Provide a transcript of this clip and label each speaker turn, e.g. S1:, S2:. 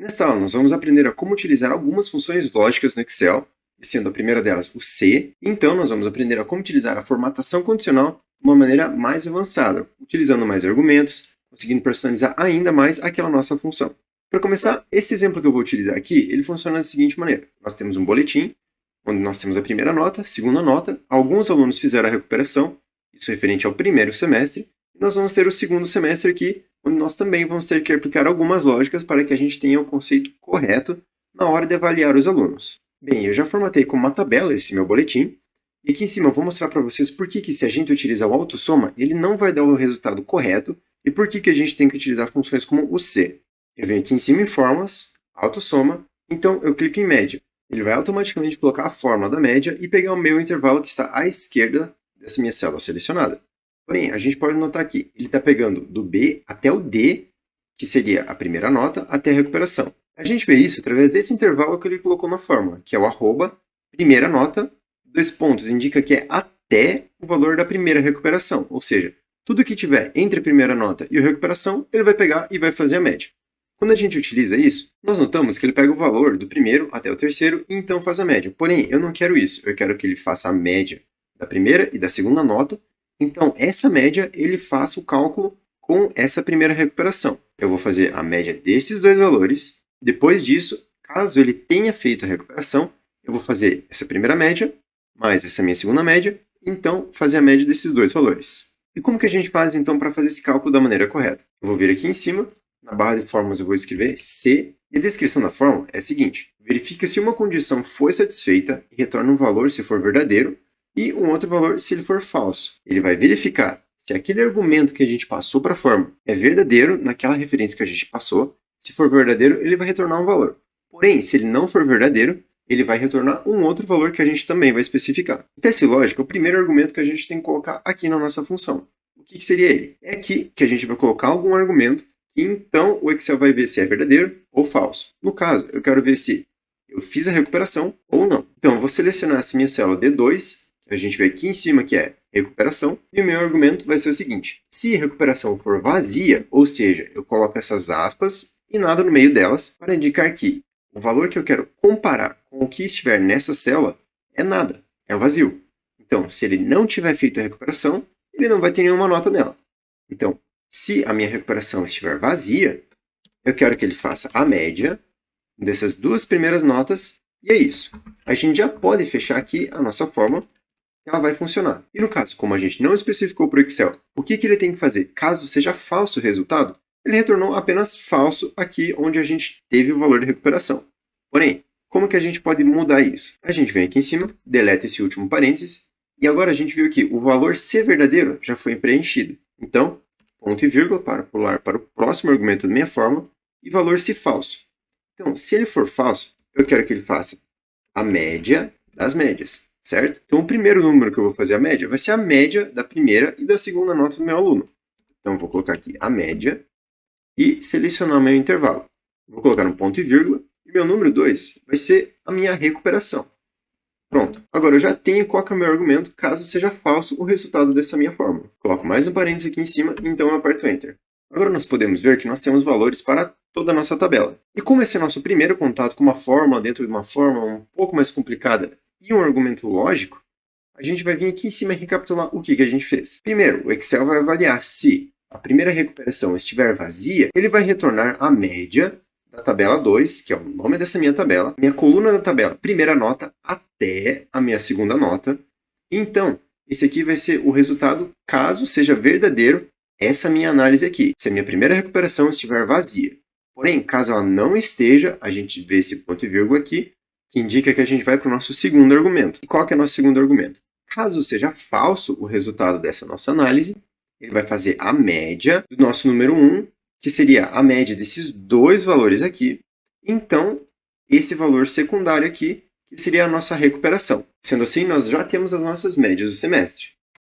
S1: Nesta aula, nós vamos aprender a como utilizar algumas funções lógicas no Excel, sendo a primeira delas o C. Então, nós vamos aprender a como utilizar a formatação condicional de uma maneira mais avançada, utilizando mais argumentos, conseguindo personalizar ainda mais aquela nossa função. Para começar, esse exemplo que eu vou utilizar aqui, ele funciona da seguinte maneira. Nós temos um boletim, onde nós temos a primeira nota, segunda nota, alguns alunos fizeram a recuperação, isso referente ao primeiro semestre, e nós vamos ter o segundo semestre aqui, onde nós também vamos ter que aplicar algumas lógicas para que a gente tenha o conceito correto na hora de avaliar os alunos. Bem, eu já formatei como uma tabela esse meu boletim, e aqui em cima eu vou mostrar para vocês por que se a gente utilizar o autossoma, ele não vai dar o resultado correto, e por que a gente tem que utilizar funções como o C. Eu venho aqui em cima em fórmulas, autossoma, então eu clico em média. Ele vai automaticamente colocar a fórmula da média e pegar o meu intervalo que está à esquerda dessa minha célula selecionada. Porém, a gente pode notar aqui, ele está pegando do B até o D, que seria a primeira nota, até a recuperação. A gente vê isso através desse intervalo que ele colocou na fórmula, que é o arroba, primeira nota, dois pontos, indica que é até o valor da primeira recuperação. Ou seja, tudo que tiver entre a primeira nota e a recuperação, ele vai pegar e vai fazer a média. Quando a gente utiliza isso, nós notamos que ele pega o valor do primeiro até o terceiro e então faz a média. Porém, eu não quero isso, eu quero que ele faça a média da primeira e da segunda nota. Então, essa média, ele faça o cálculo com essa primeira recuperação. Eu vou fazer a média desses dois valores. Depois disso, caso ele tenha feito a recuperação, eu vou fazer essa primeira média, mais essa minha segunda média, então fazer a média desses dois valores. E como que a gente faz, então, para fazer esse cálculo da maneira correta? Eu vou vir aqui em cima, na barra de fórmulas eu vou escrever C, e a descrição da fórmula é a seguinte: verifica se uma condição foi satisfeita e retorna um valor se for verdadeiro, e um outro valor se ele for falso. Ele vai verificar se aquele argumento que a gente passou para a fórmula é verdadeiro naquela referência que a gente passou. Se for verdadeiro, ele vai retornar um valor. Porém, se ele não for verdadeiro, ele vai retornar um outro valor que a gente também vai especificar. Em teste lógico, é o primeiro argumento que a gente tem que colocar aqui na nossa função. O que seria ele? É aqui que a gente vai colocar algum argumento e então o Excel vai ver se é verdadeiro ou falso. No caso, eu quero ver se eu fiz a recuperação ou não. Então, eu vou selecionar essa minha célula D2, a gente vê aqui em cima que é recuperação, e o meu argumento vai ser o seguinte: se a recuperação for vazia, ou seja, eu coloco essas aspas e nada no meio delas, para indicar que o valor que eu quero comparar com o que estiver nessa célula é nada, é o vazio. Então, se ele não tiver feito a recuperação, ele não vai ter nenhuma nota nela. Então, se a minha recuperação estiver vazia, eu quero que ele faça a média dessas duas primeiras notas, e é isso. A gente já pode fechar aqui a nossa fórmula, ela vai funcionar. E no caso, como a gente não especificou para o Excel o que ele tem que fazer caso seja falso o resultado, ele retornou apenas falso aqui onde a gente teve o valor de recuperação. Porém, como que a gente pode mudar isso? A gente vem aqui em cima, deleta esse último parênteses, e agora a gente viu que o valor ser verdadeiro já foi preenchido. Então, ponto e vírgula para pular para o próximo argumento da minha fórmula, e valor se falso. Então, se ele for falso, eu quero que ele faça a média das médias, certo? Então, o primeiro número que eu vou fazer a média vai ser a média da primeira e da segunda nota do meu aluno. Então, eu vou colocar aqui a média e selecionar o meu intervalo. Vou colocar um ponto e vírgula, e meu número 2 vai ser a minha recuperação. Pronto. Agora eu já tenho qual que é o meu argumento caso seja falso o resultado dessa minha fórmula. Coloco mais um parênteses aqui em cima, e então eu aperto Enter. Agora nós podemos ver que nós temos valores para toda a nossa tabela. E como esse é nosso primeiro contato com uma fórmula dentro de uma fórmula um pouco mais complicada e um argumento lógico, a gente vai vir aqui em cima e recapitular o que a gente fez. Primeiro, o Excel vai avaliar se a primeira recuperação estiver vazia, ele vai retornar a média da tabela 2, que é o nome dessa minha tabela, minha coluna da tabela, primeira nota até a minha segunda nota. Então, esse aqui vai ser o resultado caso seja verdadeiro essa minha análise aqui, se a minha primeira recuperação estiver vazia. Porém, caso ela não esteja, a gente vê esse ponto e vírgula aqui, que indica que a gente vai para o nosso segundo argumento. E qual que é o nosso segundo argumento? Caso seja falso o resultado dessa nossa análise, ele vai fazer a média do nosso número 1, que seria a média desses dois valores aqui. Então, esse valor secundário aqui, que seria a nossa recuperação. Sendo assim, nós já temos as nossas médias do semestre.